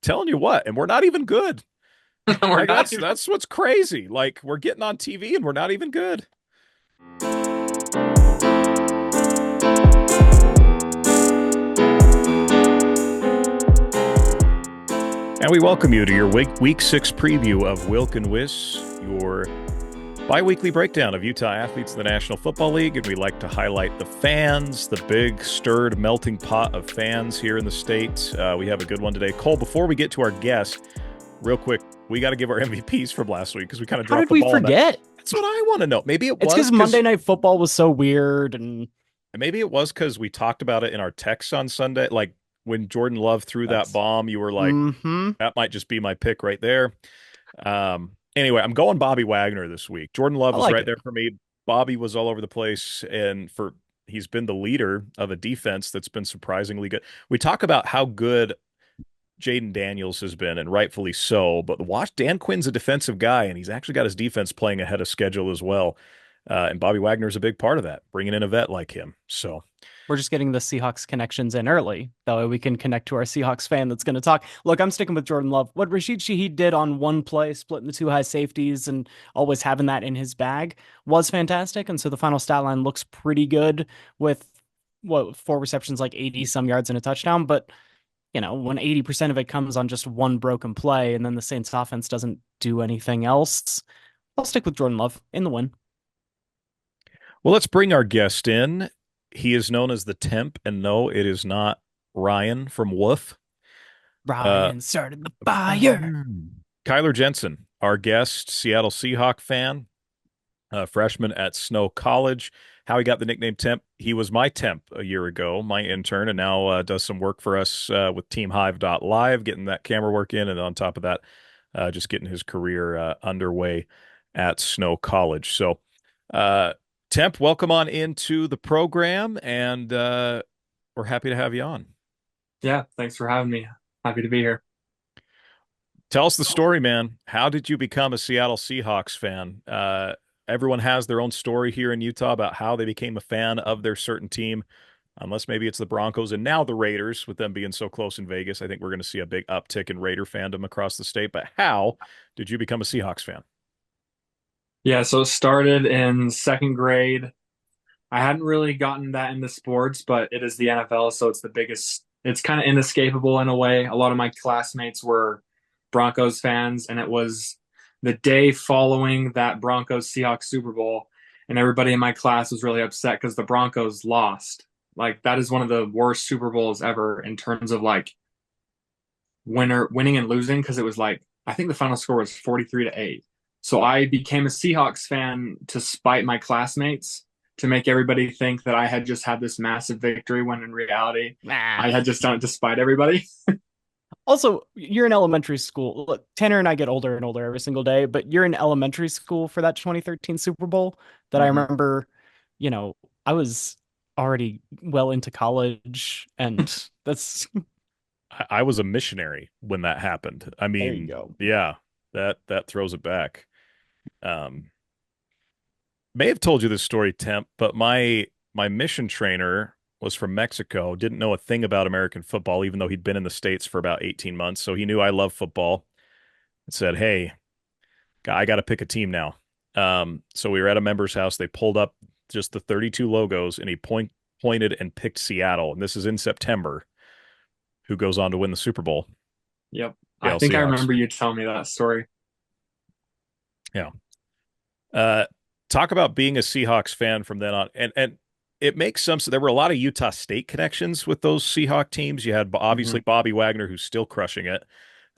telling you what, and we're not even good. We're Like not that's even. that's what's crazy. Like we're getting on TV and we're not even good. And we welcome you to your week 6 preview of Wilk and Wiss, your bi-weekly breakdown of Utah athletes in the National Football League. And we like to highlight the fans, the big stirred melting pot of fans here in the state. We have a good one today. Cole, before we get to our guest, real quick, we got to give our MVPs from last week because we kind of How dropped did the we ball on that. forget? That's what I want to know. It's because Monday Night Football was so weird, and Maybe it was because we talked about it in our texts on Sunday. Like when Jordan Love threw that that's bomb, you were like, mm-hmm. that might just be my pick right there. Anyway, I'm going Bobby Wagner this week. Jordan Love I was like right it. there for me. Bobby was all over the place, and he's been the leader of a defense that's been surprisingly good. We talk about how good Jaden Daniels has been, and rightfully so. But watch, Dan Quinn's a defensive guy, and he's actually got his defense playing ahead of schedule as well. And Bobby Wagner's a big part of that, bringing in a vet like him. So We're just getting the Seahawks connections in early. That way we can connect to our Seahawks fan that's going to talk. Look, I'm sticking with Jordan Love. What Rashid Shaheed did on one play, splitting the two high safeties and always having that in his bag was fantastic. And so the final stat line looks pretty good with what, four receptions, like 80 some yards and a touchdown. But, when 80% of it comes on just one broken play and then the Saints offense doesn't do anything else, I'll stick with Jordan Love in the win. well, let's bring our guest in. He is known as the Temp, and no, it is not Ryan from Woof. Uh, Ryan started the fire. Kyler Jensen, our guest, Seattle Seahawk fan, freshman at Snow College. How he got the nickname Temp? He was my temp a year ago, my intern, and now does some work for us with TeamHive.live, getting that camera work in, and on top of that, just getting his career underway at Snow College. So, uh, Temp, welcome on into the program, and we're happy to have you on. Yeah, thanks for having me. Happy to be here. Tell us the story, man. How did you become a Seattle Seahawks fan? Everyone has their own story here in Utah about how they became a fan of their certain team, unless maybe it's the Broncos and now the Raiders, with them being so close in Vegas. I think we're going to see a big uptick in Raider fandom across the state. But how did you become a Seahawks fan? Yeah, so it started in second grade. I hadn't really gotten that into sports, but it is the NFL, so it's the biggest, it's kind of inescapable in a way. A lot of my classmates were Broncos fans, and it was the day following that Broncos Seahawks Super Bowl, and everybody in my class was really upset because the Broncos lost. Like that is one of the worst Super Bowls ever in terms of like winning and losing because it was like I think the final score was 43-8. So I became a Seahawks fan to spite my classmates, to make everybody think that I had just had this massive victory when in reality Nah. I had just done it to spite everybody. Also, you're in elementary school. Look, Tanner and I get older and older every single day, but you're in elementary school for that 2013 Super Bowl that I hmm remember, you know, I was already well into college, and that's I was a missionary when that happened. I there you mean, go. yeah, that throws it back. Um, may have told you this story, Temp, but my mission trainer was from Mexico, didn't know a thing about American football, even though he'd been in the States for about 18 months. So he knew I love football and said, "Hey, I got to pick a team now." So we were at a member's house. They pulled up just the 32 logos, and he pointed and picked Seattle. And this is in September. Who goes on to win the Super Bowl? Yep. I Seattle think I Seahawks. remember you telling me that story. Yeah. Uh, Talk about being a Seahawks fan from then on, and it makes some. There were a lot of Utah State connections with those Seahawk teams. You had obviously hmm Bobby Wagner, who's still crushing it,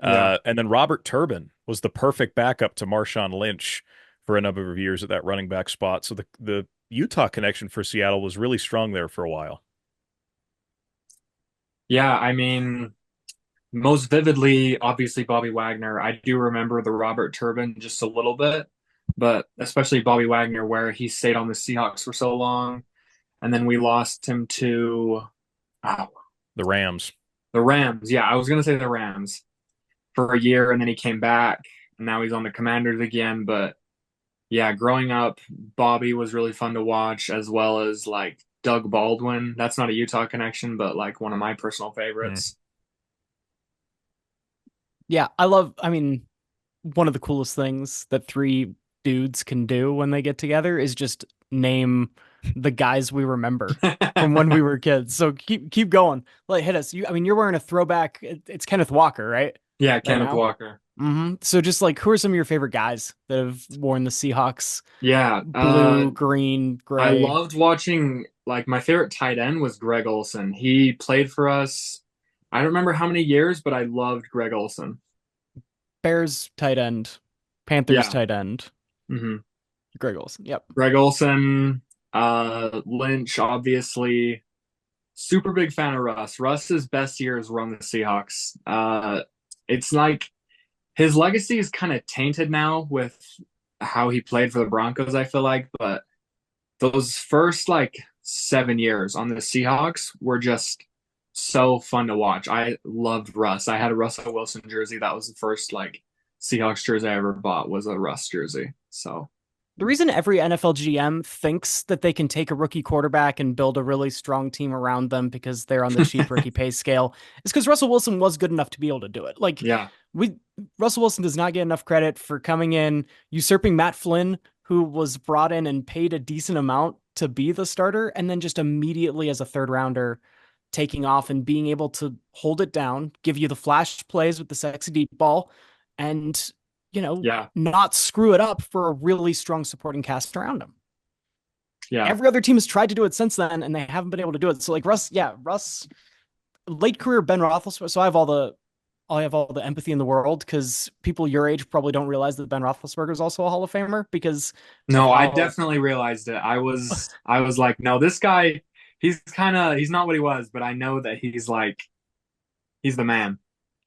Yeah. and then Robert Turbin was the perfect backup to Marshawn Lynch for a number of years at that running back spot. So the Utah connection for Seattle was really strong there for a while. Yeah, I mean, most vividly, obviously Bobby Wagner. I do remember the Robert Turbin just a little bit, but especially Bobby Wagner, where he stayed on the Seahawks for so long, and then we lost him to oh, The Rams. the Rams. Yeah, I was gonna say the Rams for a year, and then he came back, and now he's on the Commanders again. But yeah, growing up, Bobby was really fun to watch, as well as like Doug Baldwin. That's not a Utah connection, but like one of my personal Hmm. favorites. Yeah, I mean, one of the coolest things that three dudes can do when they get together is just name the guys we remember from when we were kids. So keep going. Like hit us. I mean, you're wearing a throwback. It's Kenneth Walker, right? Yeah, Right Kenneth now. Walker. So just like who are some of your favorite guys that have worn the Seahawks Yeah, blue, green, I gray? loved watching, like, my favorite tight end was Greg Olson. He played for us. I don't remember how many years, but I loved Greg Olson. Bears tight end, Panthers Yeah. tight end, hmm Greg Olson. Yep. Greg Olson, Lynch, obviously. Super big fan of Russ. Russ's best years were on the Seahawks. It's like his legacy is kind of tainted now with how he played for the Broncos, I feel like, but those first like 7 years on the Seahawks were just so fun to watch. I loved Russ. I had a Russell Wilson jersey. That was the first like Seahawks jersey I ever bought was a Russ jersey. So The reason every NFL GM thinks that they can take a rookie quarterback and build a really strong team around them because they're on the cheap rookie pay scale is because Russell Wilson was good enough to be able to do it. Like yeah, we Russell Wilson does not get enough credit for coming in, usurping Matt Flynn, who was brought in and paid a decent amount to be the starter, and then just immediately as a third rounder taking off and being able to hold it down, give you the flash plays with the sexy deep ball, and yeah, not screw it up for a really strong supporting cast around him. yeah. Every other team has tried to do it since then, and they haven't been able to do it. So like Russ, yeah, Russ, late career Ben Roethlisberger. So I have all the empathy in the world because people your age probably don't realize that Ben Roethlisberger is also a Hall of Famer because of No, I how. definitely realized it. I was like, no, this guy, he's not what he was, but I know that he's the man.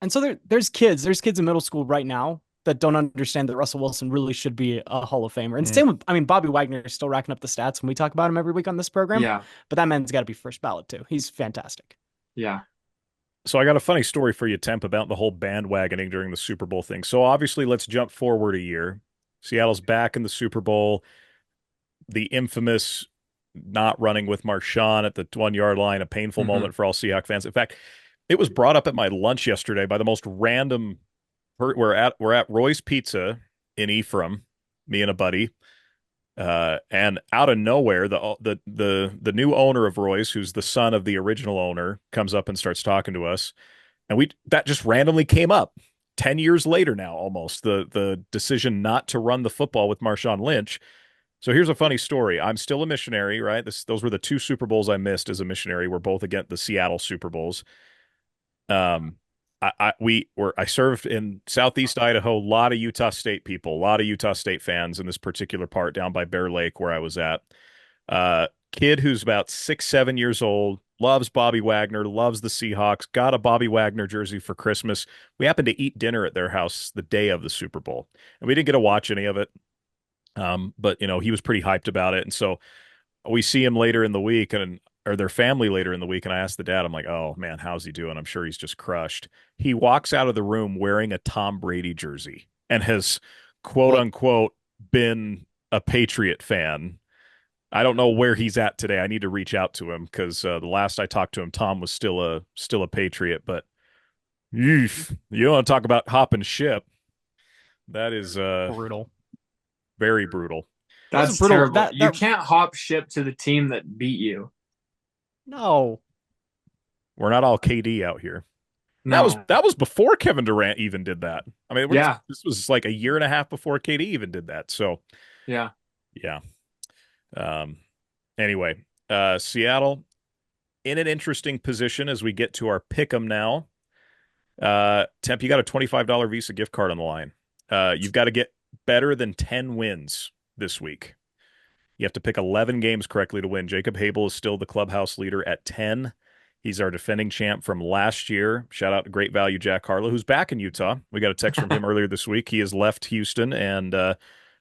And so there's kids in middle school right now that don't understand that Russell Wilson really should be a Hall of Famer. And Mm. same with, I mean, Bobby Wagner is still racking up the stats when we talk about him every week on this program, Yeah, but that man's got to be first ballot too. He's fantastic. yeah. So I got a funny story for you, Temp, about the whole bandwagoning during the Super Bowl thing. So obviously, let's jump forward a year. Seattle's back in the Super Bowl. The infamous not running with Marshawn at the 1 yard line, a painful hmm moment for all Seahawks fans. In fact, it was brought up at my lunch yesterday by the most random. We're at Roy's Pizza in Ephraim, me and a buddy, and out of nowhere, the new owner of Roy's, who's the son of the original owner, comes up and starts talking to us, and we that just randomly came up. 10 years later now, almost the decision not to run the football with Marshawn Lynch. So here's a funny story. I'm still a missionary, right? Those were the two Super Bowls I missed as a missionary. We're both against the Seattle Super Bowls. Um, I served in Southeast Idaho. A lot of Utah State people, a lot of Utah State fans in this particular part down by Bear Lake where I was at. Kid who's about 6, 7 years old, loves Bobby Wagner, loves the Seahawks, got a Bobby Wagner jersey for Christmas. We happened to eat dinner at their house the day of the Super Bowl, and we didn't get to watch any of it. But he was pretty hyped about it, and so we see him later in the week and or their family later in the week, and I asked the dad, I'm like, oh man, how's he doing? I'm sure he's just crushed. He walks out of the room wearing a Tom Brady jersey and has quote What? unquote been a Patriot fan. I don't know where he's at today. I need to reach out to him because the last I talked to him, Tom was still a Patriot. But eef, you want to talk about hopping ship? That is Brutal. very brutal. That was a That's brutal. terrible. That You that can't hop ship to the team that beat you. no. We're not all KD out here. That was No. that was before Kevin Durant even did that. I mean, Yeah, this was like a year and a half before KD even did that. So yeah. yeah. Um. Anyway, Seattle in an interesting position as we get to our pick 'em now. Temp, you got a $25 Visa gift card on the line. You've got to get better than 10 wins this week. You have to pick 11 games correctly to win. Jacob Habel is still the clubhouse leader at 10. He's our defending champ from last year. Shout out to great value Jack Harlow, who's back in Utah. We got a text from him earlier this week. He has left Houston and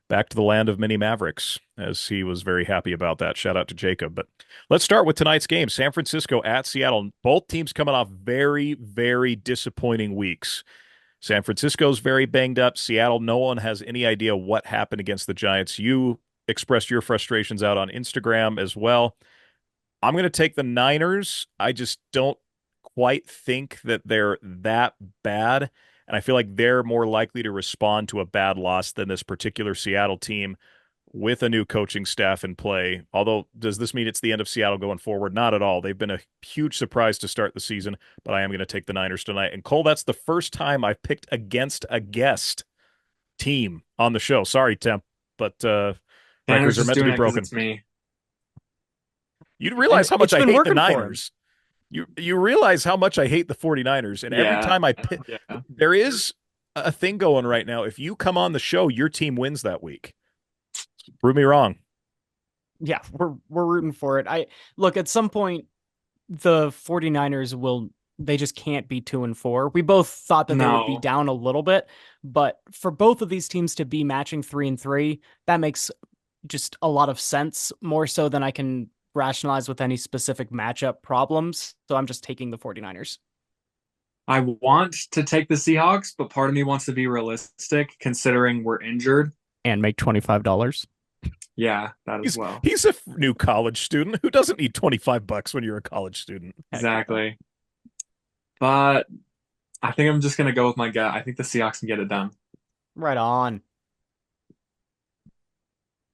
back to the land of mini Mavericks, as he was very happy about that. Shout out to Jacob. But let's start with tonight's game. San Francisco at Seattle. Both teams coming off very, very disappointing weeks. San Francisco's very banged up. Seattle, no one has any idea what happened against the Giants. You expressed your frustrations out on Instagram as well. I'm going to take the Niners. I just don't quite think that they're that bad. And I feel like they're more likely to respond to a bad loss than this particular Seattle team with a new coaching staff in play. Although, does this mean it's the end of Seattle going forward? Not at all. They've been a huge surprise to start the season, but I am going to take the Niners tonight. And Cole, that's the first time I've picked against a guest team on the show. Sorry, Temp, but Tanner's records are just meant to doing be it because broken. it's me. You And realize how much it's I been hate the working for him. Niners. You realize how much I hate the 49ers. And every Yeah, time I pick, yeah. there is a thing going right now. If you come on the show, your team wins that week. Prove me wrong. Yeah, we're rooting for it. I look at some point the 49ers will they just can't be 2-4. We both thought that they would be No, down a little bit, but for both of these teams to be matching 3-3, that makes just a lot of sense, more so than I can rationalize with any specific matchup problems. So I'm just taking the 49ers I want to take the Seahawks, but part of me wants to be realistic considering we're injured. and make $25. Yeah, that as He's well. he's a new college student who doesn't need $25 when you're a college student. Heck yeah. Exactly. But I think I'm just gonna go with my gut. I think the Seahawks can get it done. Right on.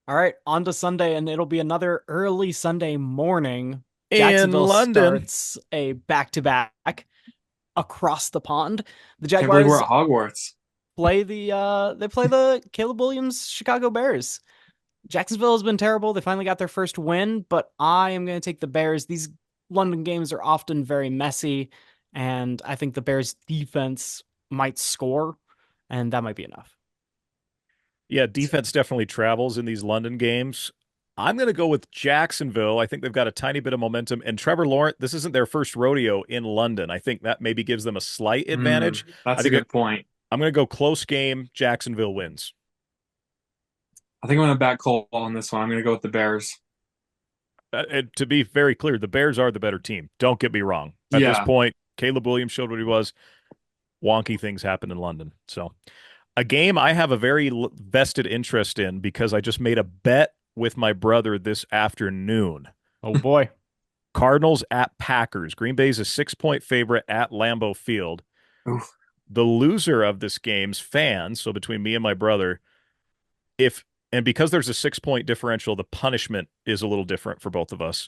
All right, on to Sunday, and it'll be another early Sunday morning. In Jacksonville London, starts a back-to-back across the pond. The Can't believe we're Jaguars at Hogwarts. play the Caleb Williams Chicago Bears. Jacksonville has been terrible. They finally got their first win, but I am going to take the Bears. These London games are often very messy, and I think the Bears defense might score, and that might be enough. yeah, defense definitely travels in these London games. I'm going to go with Jacksonville. I think they've got a tiny bit of momentum. And Trevor Lawrence, this isn't their first rodeo in London. I think that maybe gives them a slight advantage. I That's a think good point. I'm going to go close game. Jacksonville wins. I think I'm gonna back Cole on this one. I'm gonna go with the Bears. And to be very clear, the Bears are the better team. Don't get me wrong. At this Yeah, point, Caleb Williams showed what he was. Wonky things happen in London. So, a game I have a very vested interest in because I just made a bet with my brother this afternoon. Oh boy. Cardinals at Packers. Green Bay's a 6-point favorite at Lambeau Field. Oof. The loser of this game's fans, so between me and my brother, if and because there's a 6-point differential, the punishment is a little different for both of us.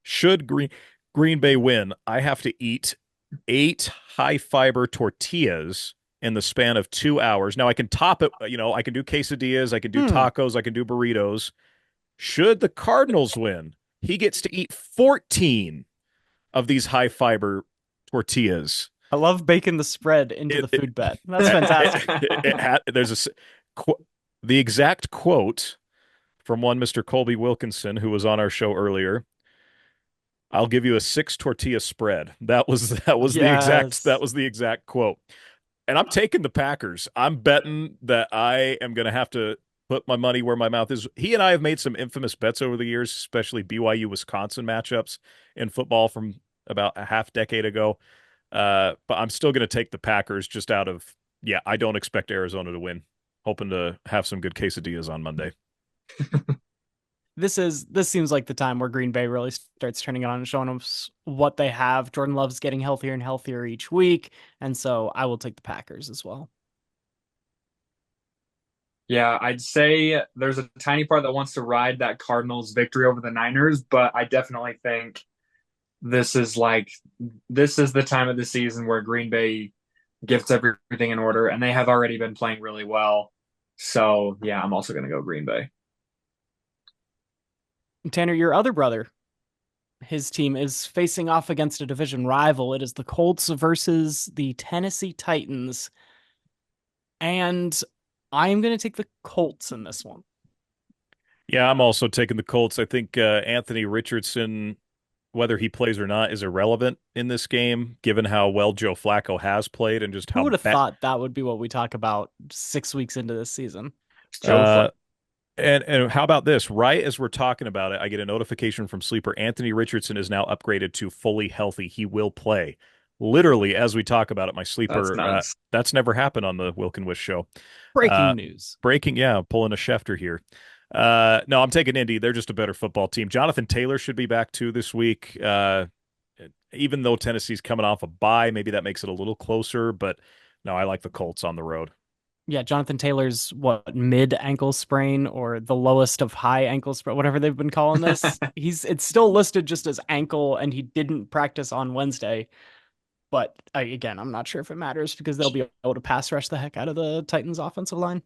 Should Green Bay win, I have to eat 8 high fiber tortillas in the span of 2 hours. Now I can top it, I can do quesadillas, I can do Hmm. tacos, I can do burritos. Should the Cardinals win, he gets to eat 14 of these high fiber tortillas. I love baking the spread into It, the it, food bet. That's fantastic. there's the exact quote from one Mr. Colby Wilkinson, who was on our show earlier. I'll give you a 6 tortilla spread. That Yes. was the exact quote. And I'm taking the Packers. I'm betting that I am going to have to put my money where my mouth is. He and I have made some infamous bets over the years, especially BYU Wisconsin matchups in football from about a half decade ago. But I'm still going to take the Packers just out of, yeah, I don't expect Arizona to win. Hoping to have some good quesadillas on Monday. This seems like the time where Green Bay really starts turning it on and showing us what they have. Jordan Love's getting healthier and healthier each week, and so I will take the Packers as well. Yeah, I'd say there's a tiny part that wants to ride that Cardinals victory over the Niners, but I definitely think this is this is the time of the season where Green Bay gets everything in order, and they have already been playing really well. So yeah, I'm also gonna go Green Bay. Tanner, your other brother, his team is facing off against a division rival. It is the Colts versus the Tennessee Titans, and I am going to take the Colts in this one. Yeah, I'm also taking the Colts. I think Anthony Richardson, whether he plays or not, is irrelevant in this game, given how well Joe Flacco has played and just Who how would have bad. thought that would be what we talk about 6 weeks into this season? Joe Uh, Flacco. and how about this? Right as we're talking about it, I get a notification from Sleeper. Anthony Richardson is now upgraded to fully healthy. He will play. Literally, as we talk about it, my That's sleeper. nuts. That's never happened on the Wilk and Wish show. Uh, Breaking news. breaking, yeah, pulling a Schefter here. No, I'm taking Indy. They're just a better football team. Jonathan Taylor should be back too this week. Even though Tennessee's coming off a bye, maybe that makes it a little closer. But No, I like the Colts on the road. Yeah, Jonathan Taylor's what, mid ankle sprain or the lowest of high ankle sprain, whatever they've been calling this. It's still listed just as ankle, and he didn't practice on Wednesday. But again, I'm not sure if it matters because they'll be able to pass rush the heck out of the Titans' offensive line.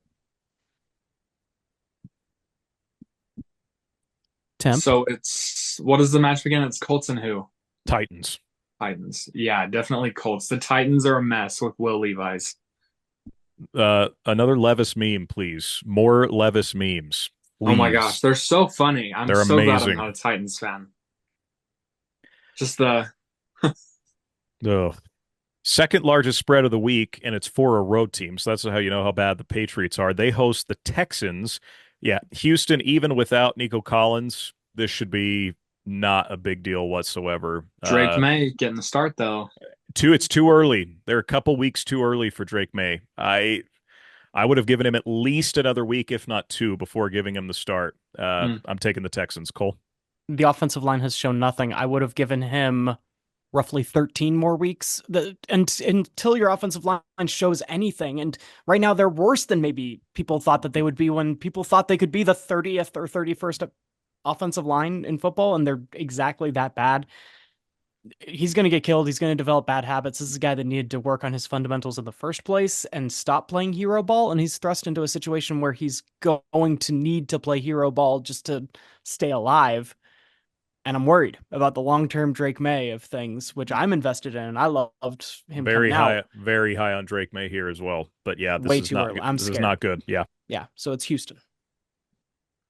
Temp. So it's what is the match again? It's Colts and who? Titans. Titans. Yeah, definitely Colts. The Titans are a mess with Will Levis. Another Levis meme, please. More Levis memes, Oh my gosh, please. they're so funny. I'm They're so glad I'm amazing. not a Titans fan. Just the Ugh. Second largest spread of the week, and it's for a road team. So that's how you know how bad the Patriots are. They host the Texans. Yeah, Houston, even without Nico Collins, this should be not a big deal whatsoever. Drake May getting the start though. It's too early. They're a couple weeks too early for Drake May. I would have given him at least another week, if not two, before giving him the start. Mm. I'm taking the Texans. Cole. The offensive line has shown nothing. I would have given him roughly 13 more weeks until your offensive line shows anything. And right now they're worse than maybe people thought that they would be when people thought they could be the 30th or 31st offensive line in football, and they're exactly that bad. He's going to get killed. He's going to develop bad habits. This is a guy that needed to work on his fundamentals in the first place and stop playing hero ball. And he's thrust into a situation where he's going to need to play hero ball just to stay alive. And I'm worried about the long-term Drake May of things, which I'm invested in. And I loved him coming out. Very high on Drake May here as well. But yeah, Way too early. I'm this is scared. not good. Yeah. Yeah. So it's Houston.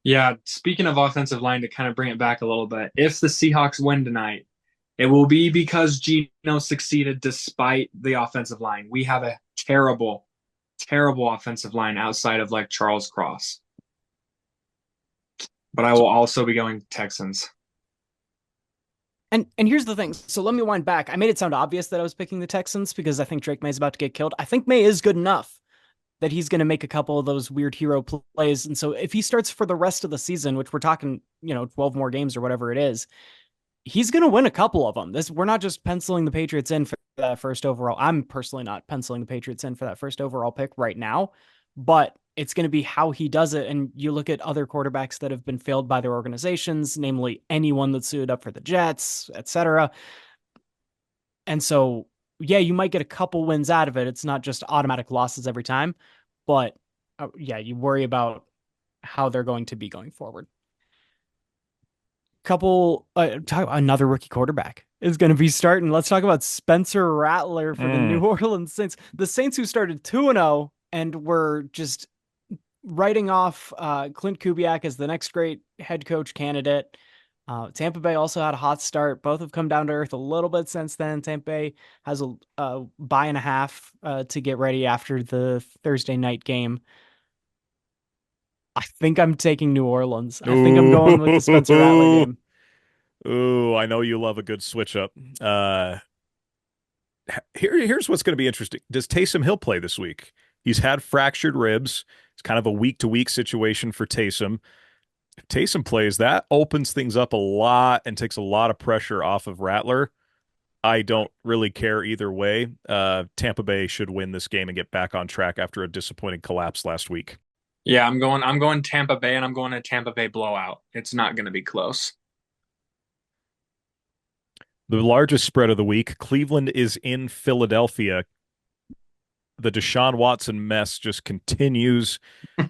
Yeah, speaking of offensive line, to kind of bring it back a little bit, if the Seahawks win tonight, it will be because Geno succeeded despite the offensive line. We have a terrible, terrible offensive line outside of like Charles Cross. But I will also be going Texans. And here's the thing. So let me wind back. I made it sound obvious that I was picking the Texans because I think Drake May's about to get killed. I think May is good enough that he's going to make a couple of those weird hero plays. And so if he starts for the rest of the season, which we're talking, 12 more games or whatever it is, he's going to win a couple of them. We're not just penciling the Patriots in for that first overall. I'm personally not penciling the Patriots in for that first overall pick right now, but it's going to be how he does it. And you look at other quarterbacks that have been failed by their organizations, namely anyone that suited up for the Jets, etc. And so, yeah, you might get a couple wins out of it. It's not just automatic losses every time, but yeah, you worry about how they're going to be going forward. Another rookie quarterback is going to be starting. Let's talk about Spencer Rattler for the New Orleans Saints. The Saints who started 2-0 and were just writing off Clint Kubiak as the next great head coach candidate. Tampa Bay also had a hot start. Both have come down to earth a little bit since then. Tampa Bay has a bye and a half to get ready after the Thursday night game. I think I'm taking New Orleans. I think I'm going with the Spencer Rattler game. Ooh, I know you love a good switch up. Here's what's going to be interesting. Does Taysom Hill play this week? He's had fractured ribs. It's kind of a week-to-week situation for Taysom. If Taysom plays, that opens things up a lot and takes a lot of pressure off of Rattler. I don't really care either way. Tampa Bay should win this game and get back on track after a disappointing collapse last week. Yeah, I'm going Tampa Bay, and I'm going to Tampa Bay blowout. It's not going to be close. The largest spread of the week, Cleveland is in Philadelphia. The Deshaun Watson mess just continues.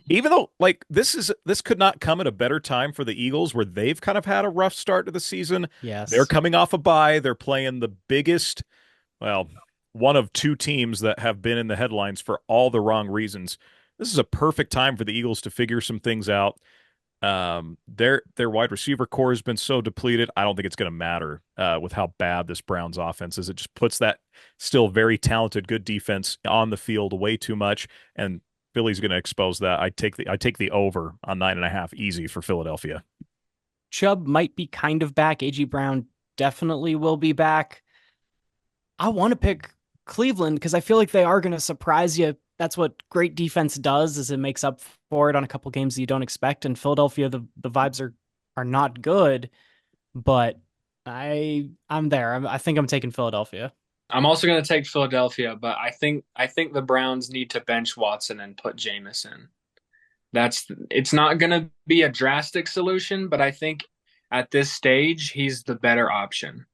Even though this could not come at a better time for the Eagles, where they've kind of had a rough start to the season. Yes. They're coming off a bye. They're playing the biggest, well, one of two teams that have been in the headlines for all the wrong reasons. This is a perfect time for the Eagles to figure some things out. Their wide receiver core has been so depleted. I don't think it's going to matter with how bad this Browns offense is. It just puts that still very talented, good defense on the field way too much, and Philly's going to expose that. I take the over on 9.5 easy for Philadelphia. Chubb might be kind of back. A.G. Brown definitely will be back. I want to pick Cleveland because I feel like they are going to surprise you. That's what great defense does, is it makes up for it on a couple games that you don't expect. And Philadelphia, the vibes are not good, but I'm there. I think I'm taking Philadelphia. I'm also going to take Philadelphia, but I think the Browns need to bench Watson and put Jameis in. It's not going to be a drastic solution, but I think at this stage he's the better option.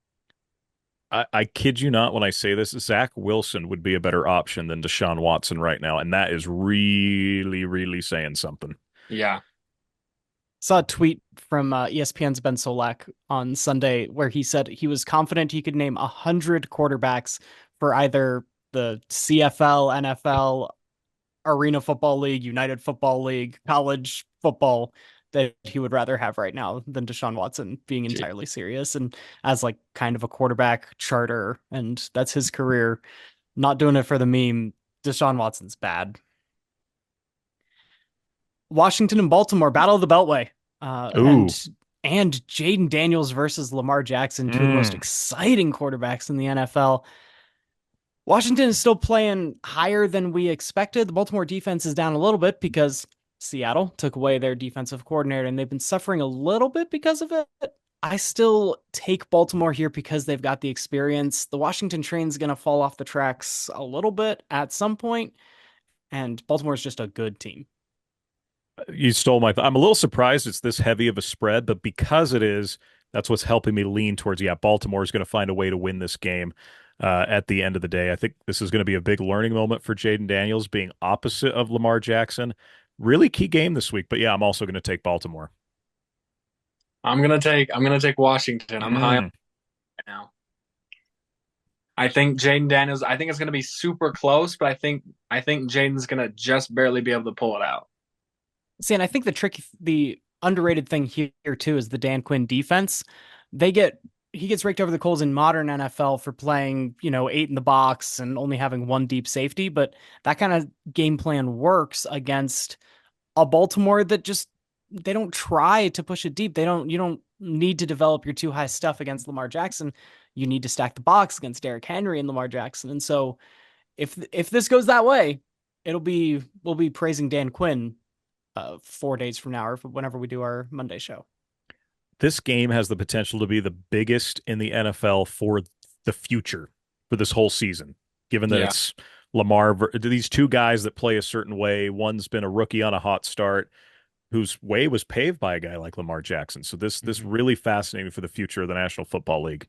I kid you not when I say this, Zach Wilson would be a better option than Deshaun Watson right now, and that is really, really saying something. Yeah. Saw a tweet from ESPN's Ben Solak on Sunday where he said he was confident he could name 100 quarterbacks for either the CFL, NFL, Arena Football League, United Football League, college football that he would rather have right now than Deshaun Watson, being Gee. entirely serious and as like kind of a quarterback charter. And that's his career. Not doing it for the meme. Deshaun Watson's bad. Washington and Baltimore, Battle of the Beltway. Uh, Ooh. and and Jaden Daniels versus Lamar Jackson, two of the most Mm. exciting quarterbacks in the NFL. Washington is still playing higher than we expected. The Baltimore defense is down a little bit because Seattle took away their defensive coordinator and they've been suffering a little bit because of it. I still take Baltimore here because they've got the experience. The Washington train's going to fall off the tracks a little bit at some point, and Baltimore is just a good team. You stole my. I'm a little surprised it's this heavy of a spread, but because it is, that's what's helping me lean towards. Yeah, Baltimore is going to find a way to win this game. At the end of the day, I think this is going to be a big learning moment for Jaden Daniels, being opposite of Lamar Jackson. Really key game this week, but yeah, I'm also going to take Baltimore. I'm gonna take Washington. I'm high on Mm. it now. I think Jaden Daniels. I think it's gonna be super close, but I think Jaden's gonna just barely be able to pull it out. See, and I think the underrated thing here too is the Dan Quinn defense. They get he gets raked over the coals in modern NFL for playing, eight in the box and only having one deep safety, but that kind of game plan works against a Baltimore that just they don't try to push it deep. You don't need to develop your too high stuff against Lamar Jackson. You need to stack the box against Derrick Henry and Lamar Jackson. And so if this goes that way, we'll be praising Dan Quinn 4 days from now or whenever we do our Monday show. This game has the potential to be the biggest in the NFL for the future for this whole season, given that Yeah. it's these two guys that play a certain way. One's been a rookie on a hot start, whose way was paved by a guy like Lamar Jackson. So this Mhm. really fascinating for the future of the National Football League.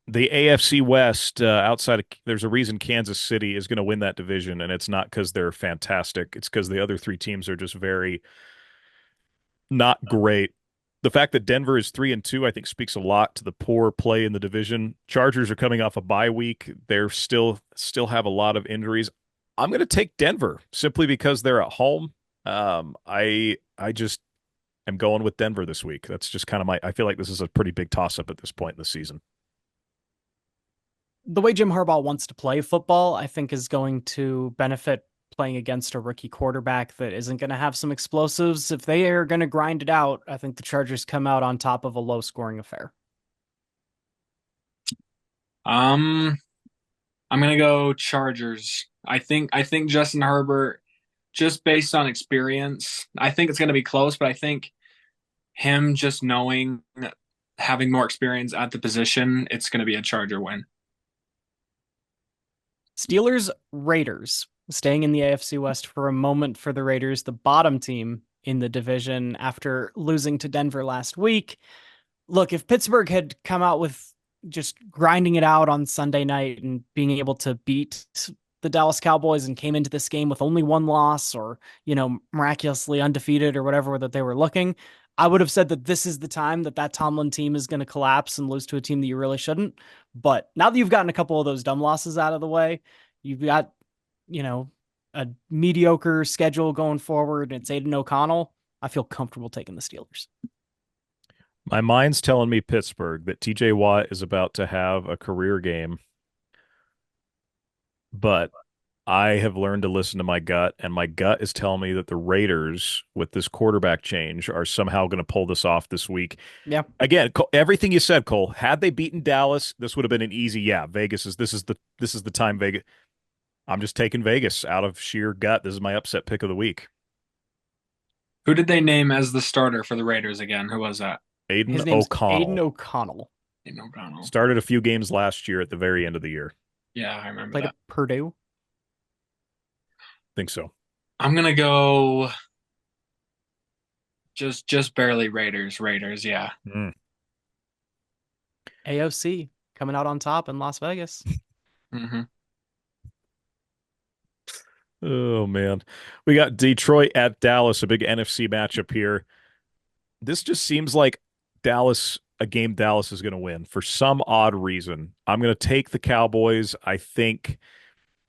The AFC West, outside of there's a reason Kansas City is going to win that division, and it's not because they're fantastic. It's because the other three teams are just very not great. The fact that Denver is 3-2, I think, speaks a lot to the poor play in the division. Chargers are coming off a bye week. They're still have a lot of injuries. I'm going to take Denver simply because they're at home. I just am going with Denver this week. That's just kind of my. I feel like this is a pretty big toss up at this point in the season. The way Jim Harbaugh wants to play football, I think, is going to benefit playing against a rookie quarterback that isn't going to have some explosives. If they are going to grind it out, I think the Chargers come out on top of a low scoring affair. Um, I'm gonna go Chargers. I think Justin Herbert, just based on experience, I think it's gonna be close, but I think him just knowing, having more experience at the position, it's gonna be a Charger win. Steelers, Raiders, staying in the AFC West for a moment for the Raiders, the bottom team in the division after losing to Denver last week. Look, if Pittsburgh had come out with just grinding it out on Sunday night and being able to beat the Dallas Cowboys and came into this game with only one loss or, miraculously undefeated or whatever that they were looking, I would have said that this is the time that Tomlin team is going to collapse and lose to a team that you really shouldn't. But now that you've gotten a couple of those dumb losses out of the way, you've got, you know, a mediocre schedule going forward. It's Aiden O'Connell. I feel comfortable taking the Steelers. My mind's telling me Pittsburgh that TJ Watt is about to have a career game, but I have learned to listen to my gut, and my gut is telling me that the Raiders, with this quarterback change, are somehow going to pull this off this week. Yeah. Again, everything you said, Cole. Had they beaten Dallas, this would have been an easy. Yeah, Vegas is this is the time. Vegas. I'm just taking Vegas out of sheer gut. This is my upset pick of the week. Who did they name as the starter for the Raiders again? Who was that? His Aiden name's Aiden O'Connell. O'Connell. Aiden O'Connell. Started a few games last year at the very end of the year. Yeah, I remember Played that. at Purdue. Think so. I'm gonna go just barely Raiders. Raiders, yeah. Mm. AOC coming out on top in Las Vegas. Hmm. Oh man. We got Detroit at Dallas, a big NFC matchup here. This just seems like a game Dallas is going to win for some odd reason. I'm going to take the Cowboys, I think,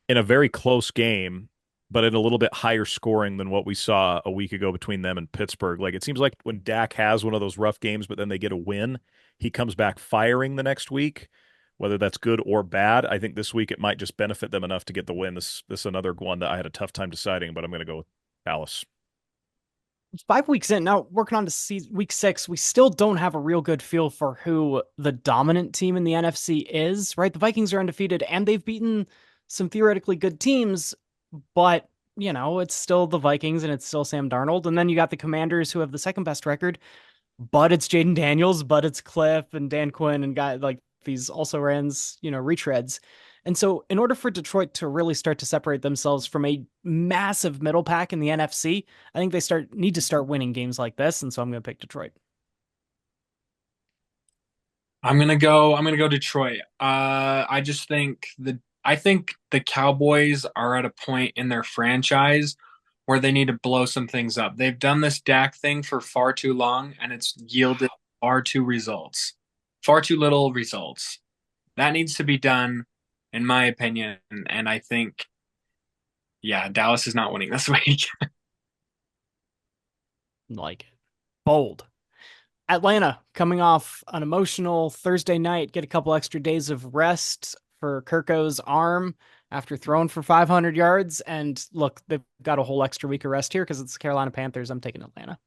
in a very close game, but in a little bit higher scoring than what we saw a week ago between them and Pittsburgh. Like it seems like when Dak has one of those rough games, but then they get a win, he comes back firing the next week. Whether that's good or bad, I think this week it might just benefit them enough to get the win. This is another one that I had a tough time deciding, but I'm going to go with Dallas. 5 weeks in now, working on to see week 6, we still don't have a real good feel for who the dominant team in the NFC is, right? The Vikings are undefeated and they've beaten some theoretically good teams, but it's still the Vikings and it's still Sam Darnold. And then you got the Commanders who have the second best record, but it's Jaden Daniels, but it's Cliff and Dan Quinn and guys like these also rans, retreads. And so, in order for Detroit to really start to separate themselves from a massive middle pack in the NFC, I think they need to start winning games like this. And so, I'm going to pick Detroit. I'm gonna go Detroit. I think the Cowboys are at a point in their franchise where they need to blow some things up. They've done this Dak thing for far too long, and it's yielded far too little results. That needs to be done, in my opinion. And I think, yeah, Dallas is not winning this week. Like bold. Atlanta coming off an emotional Thursday night, get a couple extra days of rest for Kirko's arm after throwing for 500 yards. And look, they've got a whole extra week of rest here because it's the Carolina Panthers. I'm taking Atlanta.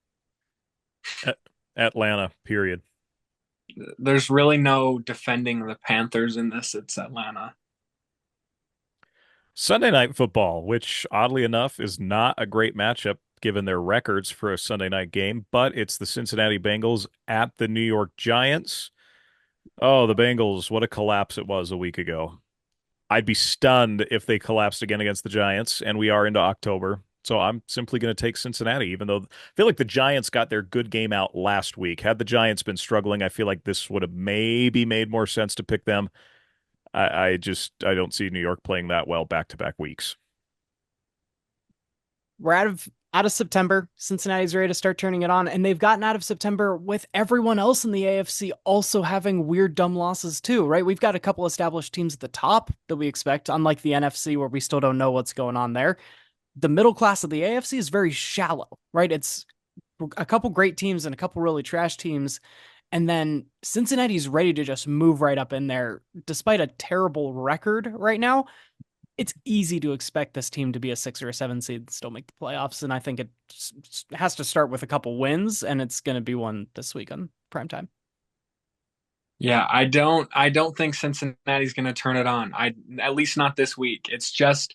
Atlanta, period. There's really no defending the Panthers in this. It's Atlanta. Sunday night football, which oddly enough is not a great matchup given their records for a Sunday night game, but it's the Cincinnati Bengals at the New York Giants. Oh, the Bengals, what a collapse it was a week ago. I'd be stunned if they collapsed again against the Giants, and we are into October. So I'm simply going to take Cincinnati, even though I feel like the Giants got their good game out last week. Had the Giants been struggling, I feel like this would have maybe made more sense to pick them. I don't see New York playing that well back to back weeks. We're out of September. Cincinnati's ready to start turning it on, and they've gotten out of September with everyone else in the AFC also having weird, dumb losses too, right? We've got a couple established teams at the top that we expect, unlike the NFC where we still don't know what's going on there. The middle class of the AFC is very shallow, right? It's a couple great teams and a couple really trash teams. And then Cincinnati's ready to just move right up in there, despite a terrible record right now. It's easy to expect this team to be a 6 or a 7 seed and still make the playoffs. And I think it has to start with a couple wins, and it's going to be one this week on primetime. Yeah, I don't think Cincinnati's going to turn it on. At least not this week. It's just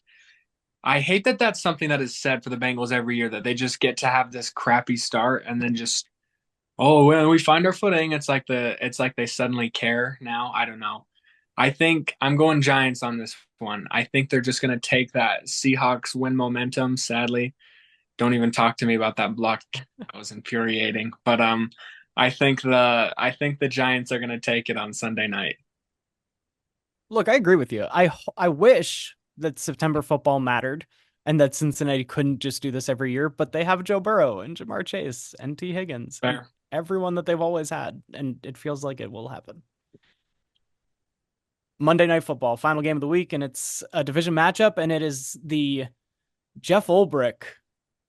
I hate that that's something that is said for the Bengals every year that they just get to have this crappy start and then just oh, when we find our footing, it's like they suddenly care now. I don't know. I think I'm going Giants on this one. I think they're just going to take that Seahawks win momentum, sadly. Don't even talk to me about that block. That was infuriating. But I think the Giants are going to take it on Sunday night. Look, I agree with you. I wish that September football mattered and that Cincinnati couldn't just do this every year, but they have Joe Burrow and Jamar Chase and T. Higgins and Fair. everyone that they've always had, and it feels like it will happen. Monday Night Football, final game of the week, and it's a division matchup, and it is the Jeff Ulbrich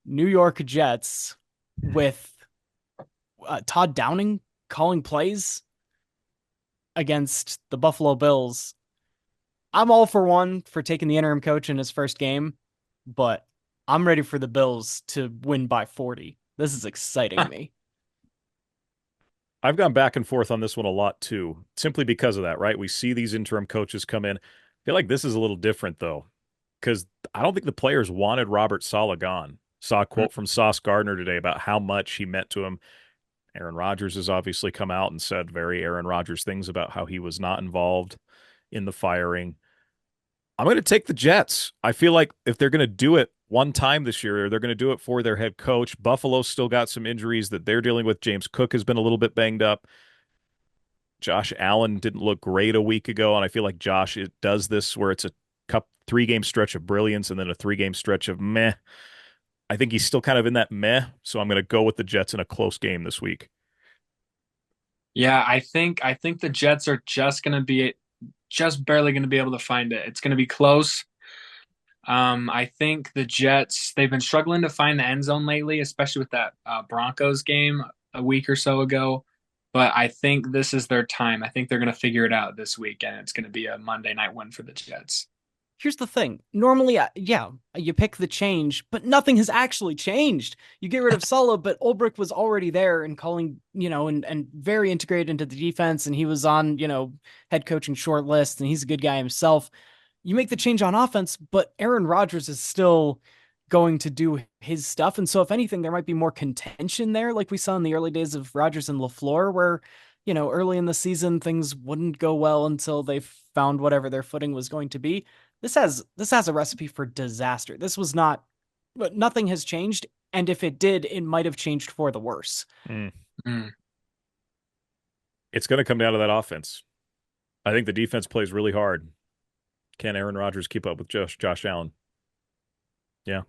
New York Jets with Todd Downing calling plays against the Buffalo Bills. I'm all for one for taking the interim coach in his first game, but I'm ready for the Bills to win by 40. This is exciting me. I've gone back and forth on this one a lot too, simply because of that, right? We see these interim coaches come in. I feel like this is a little different though, because I don't think the players wanted Robert Saleh gone. Saw a quote from Sauce Gardner today about how much he meant to him. Aaron Rodgers has obviously come out and said very Aaron Rodgers things about how he was not involved in the firing. I'm going to take the Jets. I feel like if they're going to do it one time this year, they're going to do it for their head coach. Buffalo's still got some injuries that they're dealing with. James Cook has been a little bit banged up. Josh Allen didn't look great a week ago, and I feel like Josh does this where it's a 3-game stretch of brilliance and then a 3-game stretch of meh. I think he's still kind of in that meh, so I'm going to go with the Jets in a close game this week. Yeah, I think the Jets are just barely going to be able to find it. It's going to be close. I think the Jets, they've been struggling to find the end zone lately, especially with that Broncos game a week or so ago. But I think this is their time. I think they're going to figure it out this week, and it's going to be a Monday night win for the Jets. Here's the thing. Normally, yeah, you pick the change, but nothing has actually changed. You get rid of Sala, but Ulbrich was already there and calling, and very integrated into the defense, and he was on, head coaching short list, and he's a good guy himself. You make the change on offense, but Aaron Rodgers is still going to do his stuff. And so if anything, there might be more contention there, like we saw in the early days of Rodgers and LaFleur, where, early in the season, things wouldn't go well until they found whatever their footing was going to be. This has a recipe for disaster. But nothing has changed. And if it did, it might have changed for the worse. Mm. It's going to come down to that offense. I think the defense plays really hard. Can Aaron Rodgers keep up with Josh Allen? Yeah.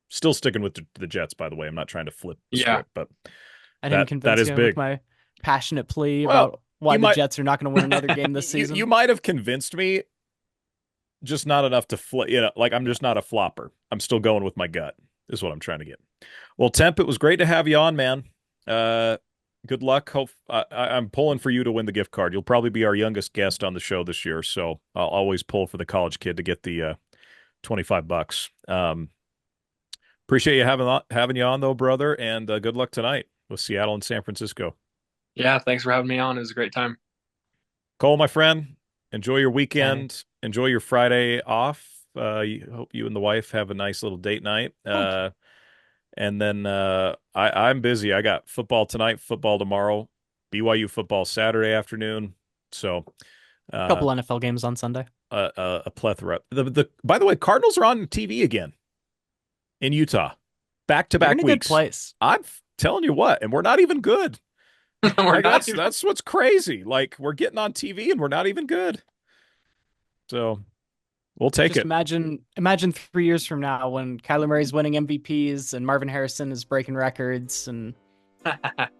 Still sticking with the Jets, by the way. I'm not trying to flip the script, but I didn't convince that is you big. With my passionate plea about why the Jets are not going to win another game this season. You might have convinced me, just not enough to I'm just not a flopper. I'm still going with my gut, is what I'm trying to get. Well, Temp, it was great to have you on, man. Good luck. I'm pulling for you to win the gift card. You'll probably be our youngest guest on the show this year, so I'll always pull for the college kid to get the $25. Appreciate you having you on, though, brother, and good luck tonight with Seattle and San Francisco. Yeah, thanks for having me on. It was a great time. Cole, my friend, enjoy your weekend. Enjoy your Friday off. Hope you and the wife have a nice little date night. And then I'm busy. I got football tonight, football tomorrow, BYU football Saturday afternoon. So a couple NFL games on Sunday. A plethora. By the way, Cardinals are on TV again in Utah, back-to-back weeks. In a good place. I'm telling you what, and we're not even good. That's what's crazy. Like, we're getting on TV and we're not even good. So we'll take it. Imagine 3 years from now when Kyler Murray's winning MVPs and Marvin Harrison is breaking records and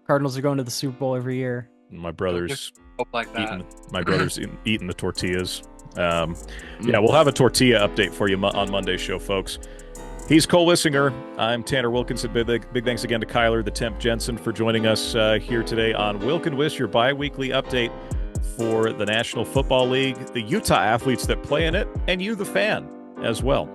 Cardinals are going to the Super Bowl every year. My brother's like that. eating the tortillas. Yeah, we'll have a tortilla update for you on Monday's show, folks. He's Cole Wissinger. I'm Tanner Wilkinson. Big thanks again to Kyler, the Temp Jensen, for joining us here today on Wilk and Wiss, your bi-weekly update for the National Football League, the Utah athletes that play in it, and you, the fan, as well.